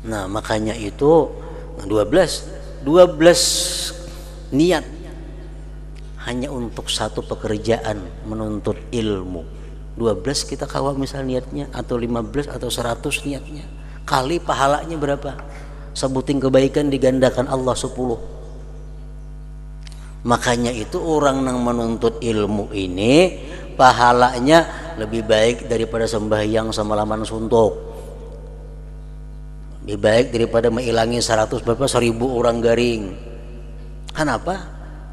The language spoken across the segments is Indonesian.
Nah, makanya itu 12 niat hanya untuk satu pekerjaan, menuntut ilmu. 12 kita kalau misal niatnya, atau 15 atau 100 niatnya, kali pahalanya berapa? Sebutin kebaikan digandakan Allah 10. Makanya itu orang yang menuntut ilmu ini pahalanya lebih baik daripada sembahyang semalaman suntuk, lebih baik daripada mengilangi 100 berapa 1000 orang garing. Kenapa?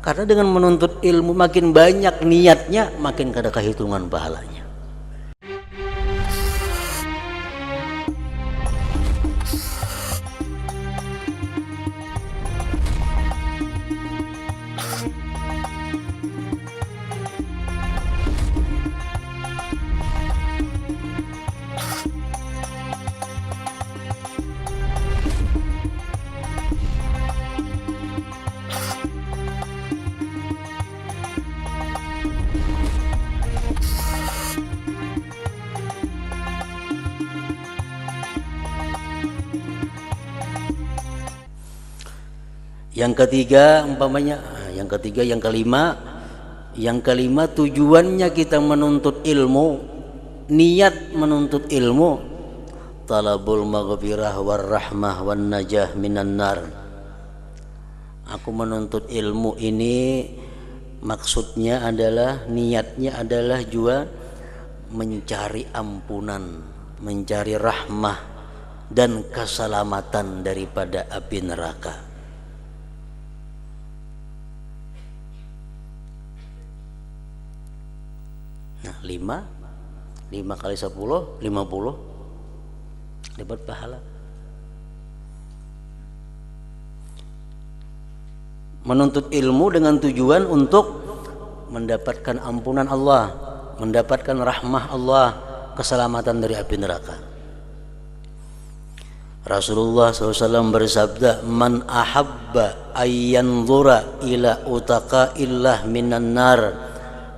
Karena dengan menuntut ilmu makin banyak niatnya, makin ada kehitungan pahalanya. Yang ketiga umpamanya, yang kelima tujuannya kita menuntut ilmu, niat menuntut ilmu, talabul maghfirah war rahmah wan najah minan nar. Aku menuntut ilmu ini maksudnya adalah, niatnya adalah juga mencari ampunan, mencari rahmah dan keselamatan daripada api neraka. Nah, 5 kali 10 50 dapat pahala. Menuntut ilmu dengan tujuan untuk mendapatkan ampunan Allah, mendapatkan rahmah Allah, keselamatan dari api neraka. Rasulullah SAW bersabda, man ahabba ayyanzura ila utaqaillah minan nar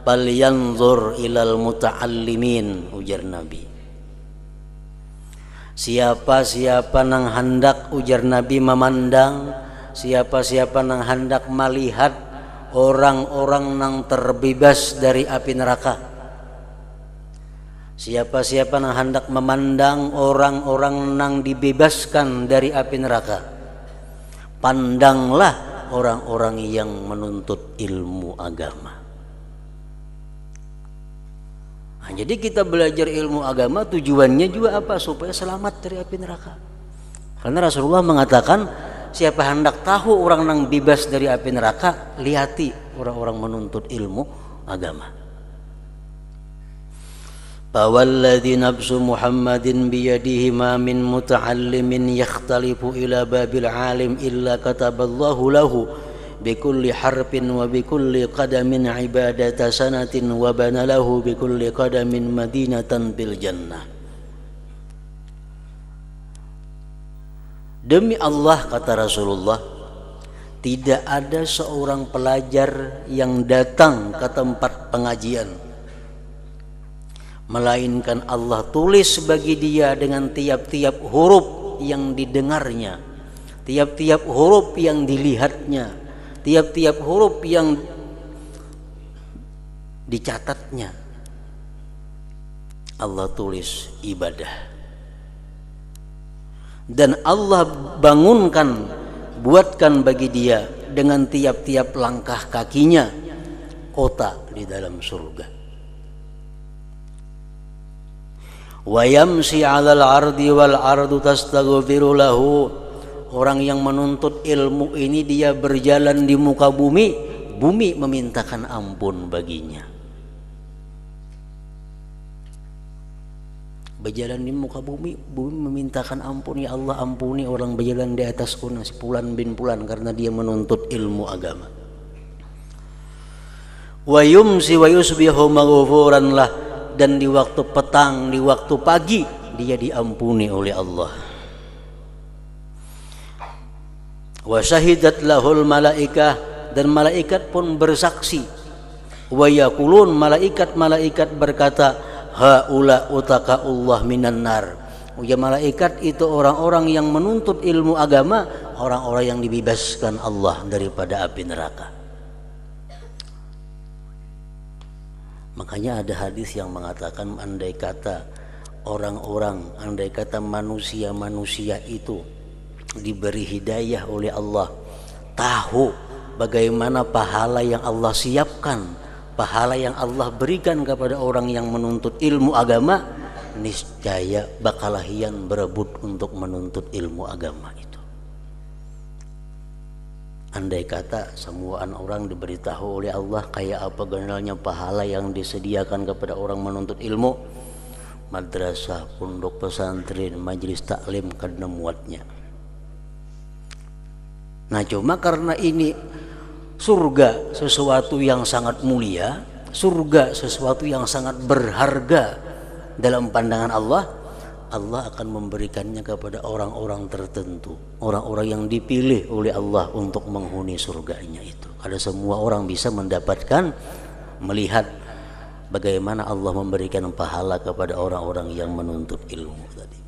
falyanzur ilal muta'allimin, ujar Nabi. Siapa nang hendak, ujar Nabi, memandang, siapa nang hendak melihat orang-orang nang terbebas dari api neraka, siapa nang hendak memandang orang-orang nang dibebaskan dari api neraka, pandanglah orang-orang yang menuntut ilmu agama. Nah, jadi kita belajar ilmu agama tujuannya juga apa? Supaya selamat dari api neraka. Karena Rasulullah mengatakan, siapa hendak tahu orang yang bebas dari api neraka, lihati orang-orang menuntut ilmu agama. Fawalladzi nafsu Muhammadin biyadihi ma min muta'allimin yakhtalifu ila babil alim illa kataballahu lahu bikulli harfin wa bikulli qadamin ibadata sanatin wa banalahu bikulli qadamin madinatan bil jannah. Demi Allah, kata Rasulullah, tidak ada seorang pelajar yang datang ke tempat pengajian melainkan Allah tulis bagi dia dengan tiap-tiap huruf yang didengarnya, tiap-tiap huruf yang dilihatnya, tiap-tiap huruf yang dicatatnya, Allah tulis ibadah. Dan Allah bangunkan, buatkan bagi dia dengan tiap-tiap langkah kakinya kota di dalam surga. Wa yamsi 'alal ardi wal ardu tastaghfiru lahu. Orang yang menuntut ilmu ini dia berjalan di muka bumi, bumi memintakan ampun baginya. Berjalan di muka bumi, bumi memintakan ampun, ya Allah ampuni orang berjalan di atasku nasi pulan bin pulan, karena dia menuntut ilmu agama. Wa yumsi wa yusbihu maghfuran lah, dan di waktu petang, di waktu pagi dia diampuni oleh Allah. Wa syahidat lahul malaikah, dan malaikat pun bersaksi. Wa yaqulun, malaikat berkata, haula utaqaullah minan nar, Ya malaikat itu orang-orang yang menuntut ilmu agama, orang-orang yang dibebaskan Allah daripada api neraka. Makanya ada hadis yang mengatakan andai kata manusia itu diberi hidayah oleh Allah, tahu bagaimana pahala yang Allah siapkan, pahala yang Allah berikan kepada orang yang menuntut ilmu agama, niscaya bakalahian berebut untuk menuntut ilmu agama itu. Andai kata semua orang diberitahu oleh Allah kayak apa generalnya pahala yang disediakan kepada orang menuntut ilmu, madrasah, pondok pesantren, majelis taklim kada muatnya. Nah cuma karena ini surga sesuatu yang sangat mulia, surga sesuatu yang sangat berharga dalam pandangan Allah, Allah akan memberikannya kepada orang-orang tertentu, orang-orang yang dipilih oleh Allah untuk menghuni surganya itu. Ada semua orang bisa mendapatkan, melihat bagaimana Allah memberikan pahala kepada orang-orang yang menuntut ilmu tadi.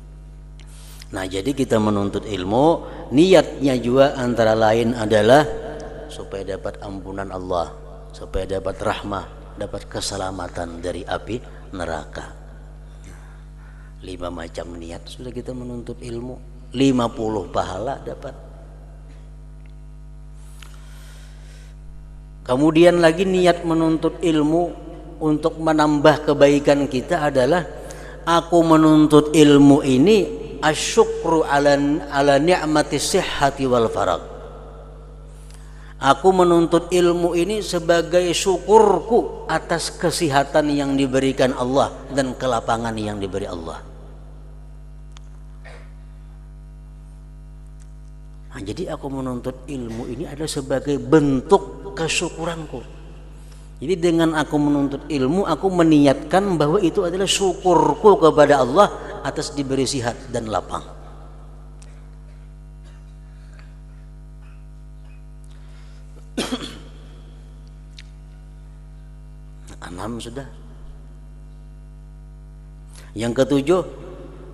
Nah jadi kita menuntut ilmu, niatnya juga antara lain adalah supaya dapat ampunan Allah, supaya dapat rahmah, dapat keselamatan dari api neraka. 5 macam niat sudah kita menuntut ilmu, 50 pahala dapat. Kemudian lagi niat menuntut ilmu untuk menambah kebaikan kita adalah aku menuntut ilmu ini asyukru ala ni'mati sihhati wal farag. Aku menuntut ilmu ini sebagai syukurku atas kesehatan yang diberikan Allah dan kelapangan yang diberi Allah. Nah, jadi aku menuntut ilmu ini adalah sebagai bentuk kesyukuranku. Jadi dengan aku menuntut ilmu, aku meniatkan bahwa itu adalah syukurku kepada Allah atas diberi sihat dan lapang. 6 sudah. Yang ketujuh,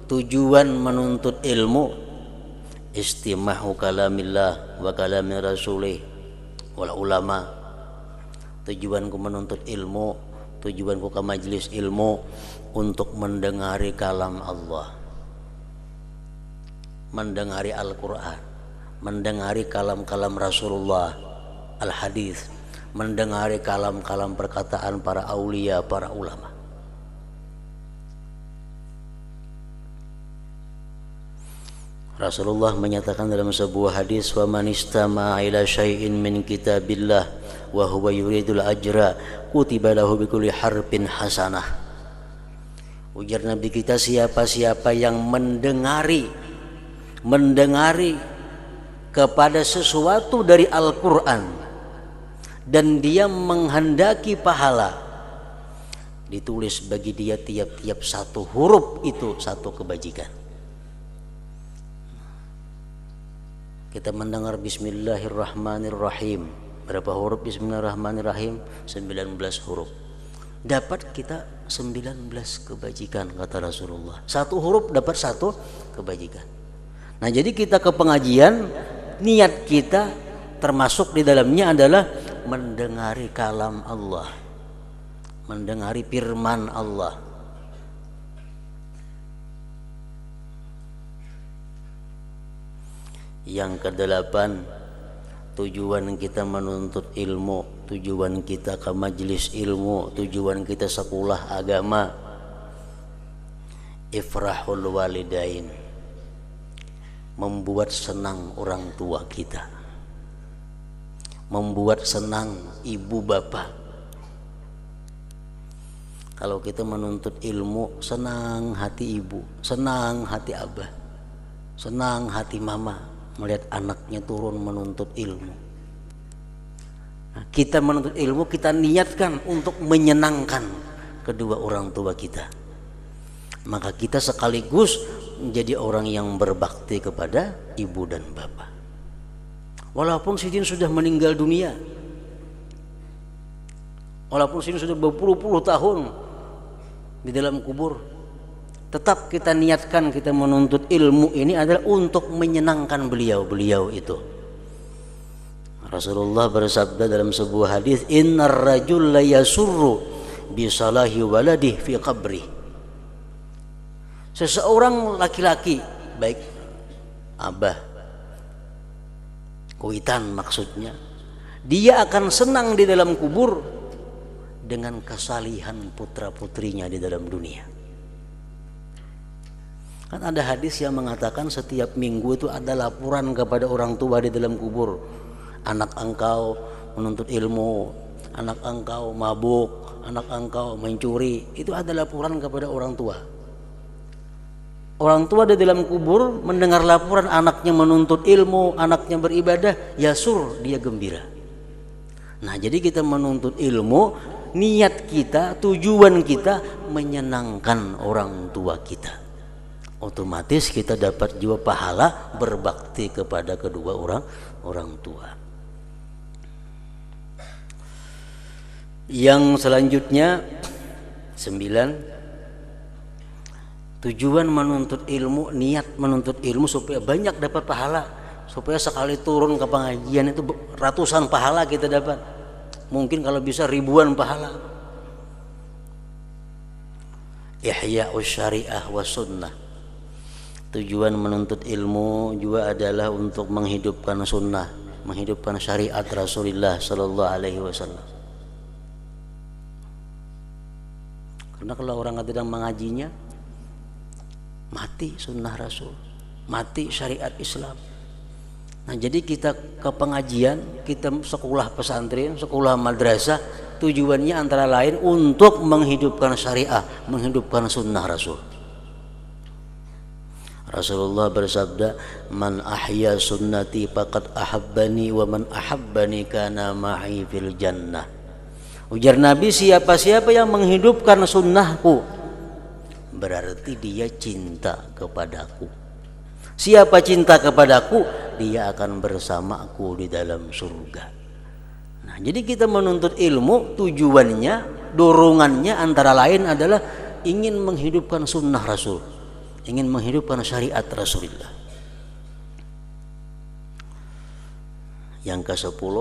tujuan menuntut ilmu istima'u kalamillah wa kalami rasulih wal ulama. Tujuanku menuntut ilmu, tujuanku ke majelis ilmu untuk mendengari kalam Allah, mendengari Al-Quran, mendengari kalam-kalam Rasulullah, al-hadis, mendengari kalam-kalam perkataan para aulia, para ulama. Rasulullah menyatakan dalam sebuah hadis, wa man istama'a ila syai'in min kitabillah wa huwa yuridul ajra kutiba lahu bikulli harfin hasanah. Ujar Nabi kita, siapa-siapa yang mendengari kepada sesuatu dari Al-Quran dan dia menghendaki pahala, ditulis bagi dia tiap-tiap satu huruf itu satu kebajikan. Kita mendengar Bismillahirrahmanirrahim. Berapa huruf Bismillahirrahmanirrahim? 19 huruf. Dapat kita 19 kebajikan kata Rasulullah. Satu huruf dapat satu kebajikan. Nah jadi kita ke pengajian, niat kita termasuk di dalamnya adalah mendengari kalam Allah, mendengari firman Allah. Yang kedelapan, tujuan kita menuntut ilmu, tujuan kita ke majelis ilmu, tujuan kita sekolah agama, ifrahul walidain, membuat senang orang tua kita, membuat senang ibu bapak. Kalau kita menuntut ilmu, senang hati ibu, senang hati abah, senang hati mama melihat anaknya turun menuntut ilmu. Nah, kita menuntut ilmu, kita niatkan untuk menyenangkan kedua orang tua kita, maka kita sekaligus menjadi orang yang berbakti kepada ibu dan bapak. Walaupun si jin sudah meninggal dunia, walaupun si jin sudah berpuluh-puluh tahun di dalam kubur, tetap kita niatkan kita menuntut ilmu ini adalah untuk menyenangkan beliau itu. Rasulullah bersabda dalam sebuah hadis, innar rajul la yasurru bi salahi waladih fi qabri. Seseorang laki-laki, baik abah, kuitan maksudnya, dia akan senang di dalam kubur dengan kesalihan putra-putrinya di dalam dunia. Kan ada hadis yang mengatakan setiap minggu itu ada laporan kepada orang tua di dalam kubur. Anak engkau menuntut ilmu, anak engkau mabuk, anak engkau mencuri. Itu ada laporan kepada orang tua. Orang tua di dalam kubur mendengar laporan anaknya menuntut ilmu, anaknya beribadah, yasur, dia gembira. Nah, jadi kita menuntut ilmu, niat kita, tujuan kita menyenangkan orang tua kita. Otomatis kita dapat juga pahala berbakti kepada kedua orang tua. Yang selanjutnya 9, tujuan menuntut ilmu, niat menuntut ilmu supaya banyak dapat pahala, supaya sekali turun ke pengajian itu ratusan pahala kita dapat, mungkin kalau bisa ribuan pahala. Ihya'us syariah wa sunnah. Tujuan menuntut ilmu juga adalah untuk menghidupkan sunnah, menghidupkan syariat Rasulullah sallallahu alaihi wasallam. Karena kalau orang tidak mengajinya, mati sunnah Rasul, mati syariat Islam. Nah, jadi kita ke pengajian, kita sekolah pesantren, sekolah madrasah, tujuannya antara lain untuk menghidupkan syariah, menghidupkan sunnah Rasul. Rasulullah bersabda, man ahya sunnati faqad ahabbani wa man ahabbani kana ma'i fil jannah. Ujar Nabi, siapa-siapa yang menghidupkan sunnahku berarti dia cinta kepadaku. Siapa cinta kepadaku, dia akan bersamaku di dalam surga. Nah, jadi kita menuntut ilmu, tujuannya, dorongannya antara lain adalah ingin menghidupkan sunnah Rasul, ingin menghidupkan syariat Rasulullah. Yang ke-10,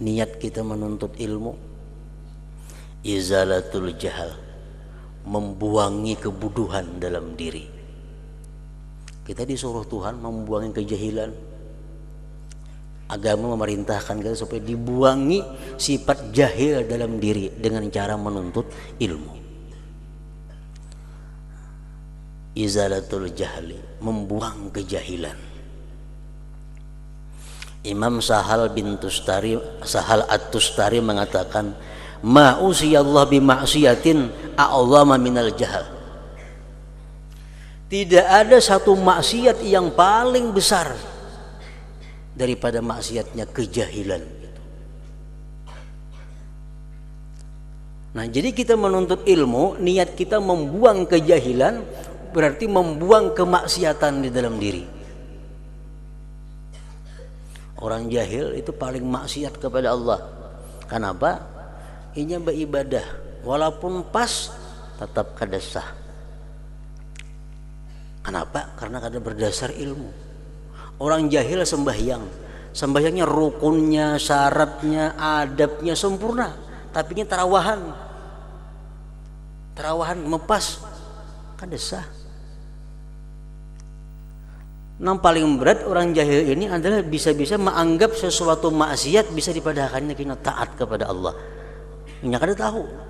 niat kita menuntut ilmu, izalatul jahal, membuangi kebodohan dalam diri. Kita disuruh Tuhan membuangi kejahilan. Agama memerintahkan kita supaya dibuangi sifat jahil dalam diri dengan cara menuntut ilmu. Izalatul jahli, membuang kejahilan. Imam Sahal At-Tustari mengatakan, ma usiyallah bima'siyatin a'zama minal jahal. Tidak ada satu maksiat yang paling besar daripada maksiatnya kejahilan. Nah, jadi kita menuntut ilmu, niat kita membuang kejahilan, berarti membuang kemaksiatan di dalam diri. Orang jahil itu paling maksiat kepada Allah. Kenapa? Inya beribadah, walaupun pas tetap kada sah. Kenapa? Karena kada berdasar ilmu. Orang jahil sembahyangnya rukunnya, syaratnya, adabnya sempurna, tapi ini tarawahan mepas, kada sah. Yang paling berat orang jahil ini adalah bisa-bisa menganggap sesuatu maksiat bisa dipadahkannya kena taat kepada Allah. Ini kada tahu.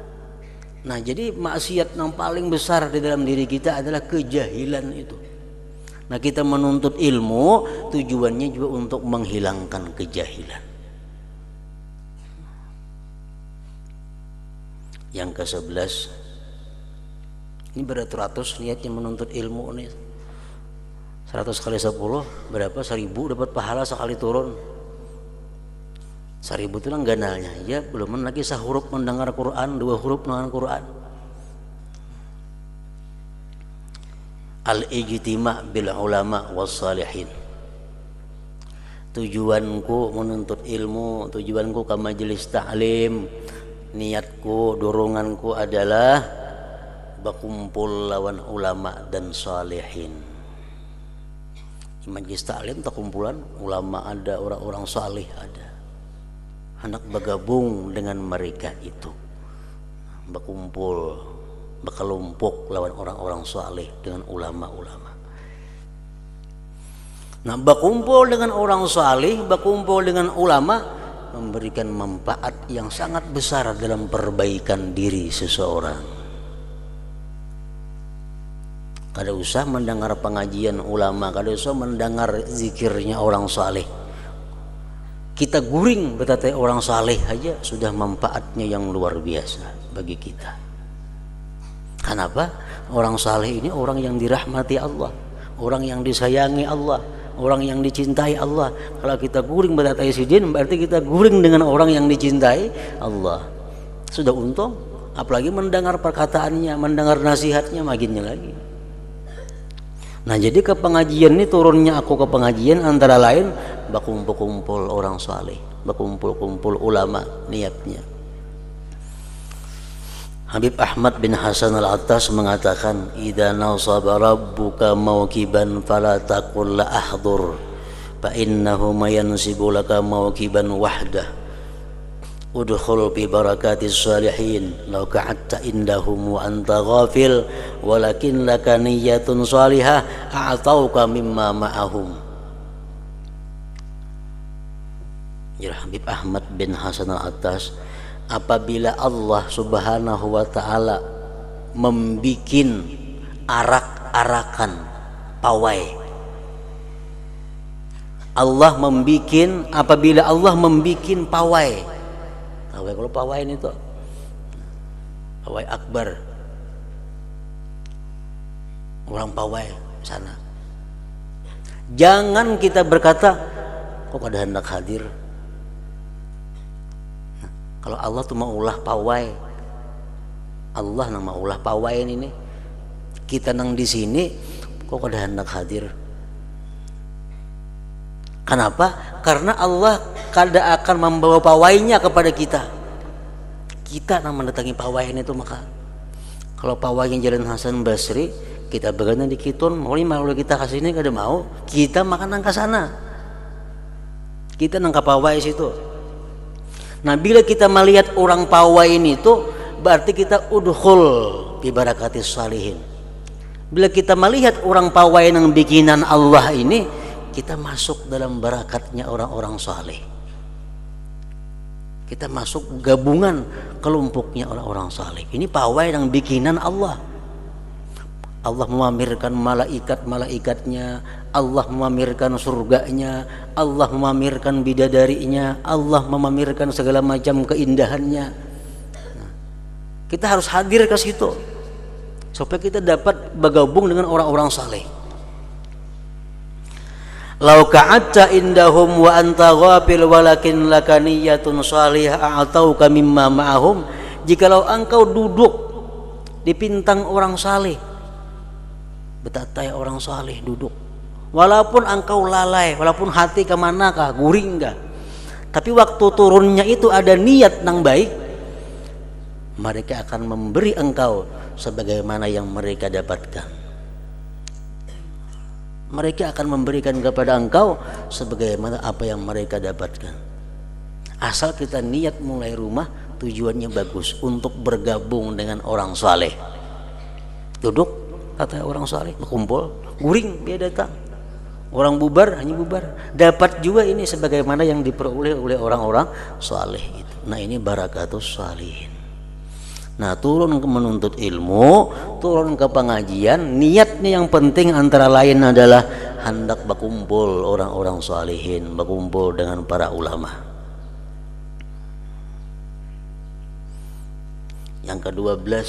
Nah, jadi maksiat yang paling besar di dalam diri kita adalah kejahilan itu. Nah, kita menuntut ilmu tujuannya juga untuk menghilangkan kejahilan. Yang ke-11, ini beratus-ratus niatnya menuntut ilmu nih. 100 kali 10 berapa? 1000 dapat pahala sekali turun. 1000 itu lang ganalnya. Ya, belum lagi sahuruf mendengar Quran, 2 huruf mendengar Quran. Al-ijtima' bil ulama was salihin. Tujuanku menuntut ilmu, tujuanku ke majelis ta'lim, niatku, doronganku adalah berkumpul lawan ulama dan salihin. Majlis taklim terkumpulan ulama ada, orang-orang salih ada. Hendak bergabung dengan mereka itu, berkumpul, berkelompok lawan orang-orang salih dengan ulama-ulama. Nah, berkumpul dengan orang salih, berkumpul dengan ulama memberikan manfaat yang sangat besar dalam perbaikan diri seseorang. Kada usah mendengar pengajian ulama, kada usah mendengar zikirnya orang saleh. Kita guring bertatai orang saleh aja sudah manfaatnya yang luar biasa bagi kita. Kenapa? Orang saleh ini orang yang dirahmati Allah, orang yang disayangi Allah, orang yang dicintai Allah. Kalau kita guring bertatai sidin, berarti kita guring dengan orang yang dicintai Allah. Sudah untung, apalagi mendengar perkataannya, mendengar nasihatnya, makinnya lagi. Nah, jadi ke pengajian ini turunnya aku ke pengajian antara lain berkumpul-kumpul orang saleh, berkumpul-kumpul ulama niatnya. Habib Ahmad bin Hasan Al-Attas mengatakan, "Idza nasaba rabbuka mauqiban fala taqul la ahdur, fa innahu mayansibu laka mauqiban wahdah. Udkhul bi barakatis salihin law ka'atta indahum wa anta ghafil walakin laka niyyatun salihah a'tauka mimma ma'ahum." Ya, Habib Ahmad bin Hasan Al-Attas, apabila Allah Subhanahu wa taala membikin arak-arakan pawai, Allah membikin, apabila Allah membikin pawai, kalau pawai ini tuh pawai akbar, orang pawai sana, jangan kita berkata kok ada hendak hadir. Nah, kalau Allah tuh mau ulah pawai, Allah nama ulah pawai ini, kita nang di sini kok ada hendak hadir. Kenapa? Karena Allah kada akan membawa pawainya kepada kita. Kita yang mendatangi pawai itu. Maka kalau pawainya Jalan Hasan Basri, kita bergana di Kitun, mau lalu kita ke sini kada mau, kita makan nang ke sana. Kita nang ke pawai situ. Nah, bila kita melihat orang pawai ini tuh, berarti kita udkhul bi barakatis salihin. Bila kita melihat orang pawai yang bikinan Allah ini, kita masuk dalam barakatnya orang-orang saleh. Kita masuk gabungan kelompoknya orang-orang saleh. Ini pawai yang bikinan Allah. Allah memamerkan malaikat-malaikatnya, Allah memamerkan surganya, Allah memamerkan bidadarinya, Allah memamerkan segala macam keindahannya. Nah, kita harus hadir ke situ supaya kita dapat bergabung dengan orang-orang saleh. Lau ka'atta indahum wa anta ghafil walakin laka niyyatun salihah a'tauka mimma ma'ahum. Jikalau engkau duduk di pintang orang saleh, betatai orang saleh duduk, walaupun engkau lalai, walaupun hati kemanakah, guring kah, tapi waktu turunnya itu ada niat yang baik, mereka akan memberi engkau sebagaimana yang mereka dapatkan. Mereka akan memberikan kepada engkau sebagaimana apa yang mereka dapatkan. Asal kita niat mulai rumah tujuannya bagus untuk bergabung dengan orang saleh. Duduk kata orang saleh, berkumpul, guring dia datang. Orang bubar hanya bubar. Dapat juga ini sebagaimana yang diperoleh oleh orang-orang saleh itu. Nah, ini barakatus salihin. Nah, turun ke menuntut ilmu, turun ke pengajian, niatnya yang penting antara lain adalah hendak berkumpul orang-orang salihin, berkumpul dengan para ulama. Yang ke-12,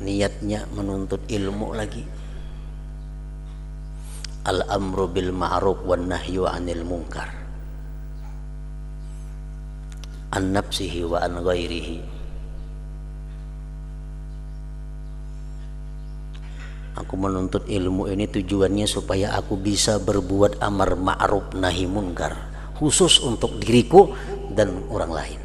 niatnya menuntut ilmu lagi. Al-amru bil ma'ruf wan nahyu 'anil munkar. An nafsihi wa an ghairihi. Aku menuntut ilmu ini tujuannya supaya aku bisa berbuat amar ma'ruf nahi munkar, khusus untuk diriku dan orang lain.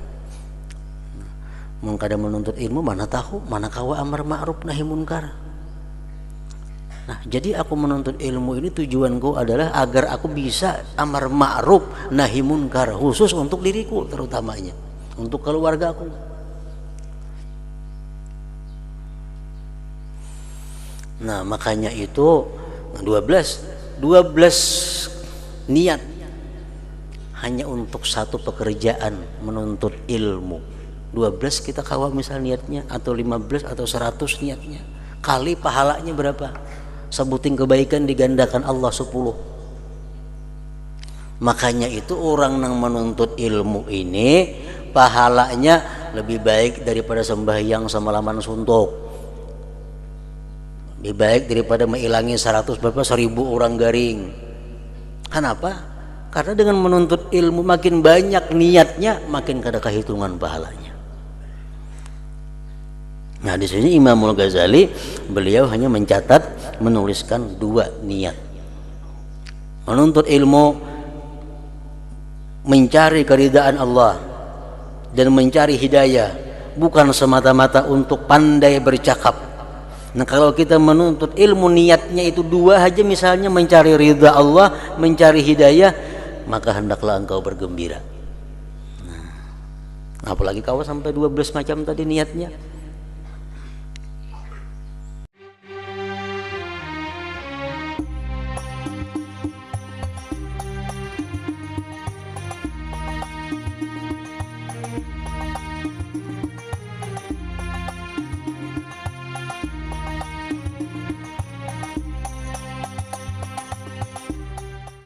Mun kada menuntut ilmu mana tahu mana kawa amar ma'ruf nahi munkar. Nah, jadi aku menuntut ilmu ini tujuanku adalah agar aku bisa amar ma'ruf nahi munkar, khusus untuk diriku terutamanya, untuk keluargaku. Nah, makanya itu 12 niat hanya untuk satu pekerjaan menuntut ilmu. 12 kita kawa misal niatnya, atau 15 atau 100 niatnya, kali pahalanya berapa? Sebutin kebaikan digandakan Allah 10. Makanya itu orang yang menuntut ilmu ini pahalanya lebih baik daripada sembahyang semalaman suntuk, lebih baik daripada mengilangi 100 berapa 1000 orang garing. Kenapa? Karena dengan menuntut ilmu makin banyak niatnya, makin kada kehitungan pahalanya. Nah, di sini Imamul Ghazali beliau hanya mencatat, menuliskan 2 niat. Menuntut ilmu mencari keridaan Allah dan mencari hidayah, bukan semata-mata untuk pandai bercakap. Nah, kalau kita menuntut ilmu niatnya itu 2 aja, misalnya mencari ridha Allah, mencari hidayah, maka hendaklah engkau bergembira. Nah, apalagi kau sampai 12 macam tadi niatnya.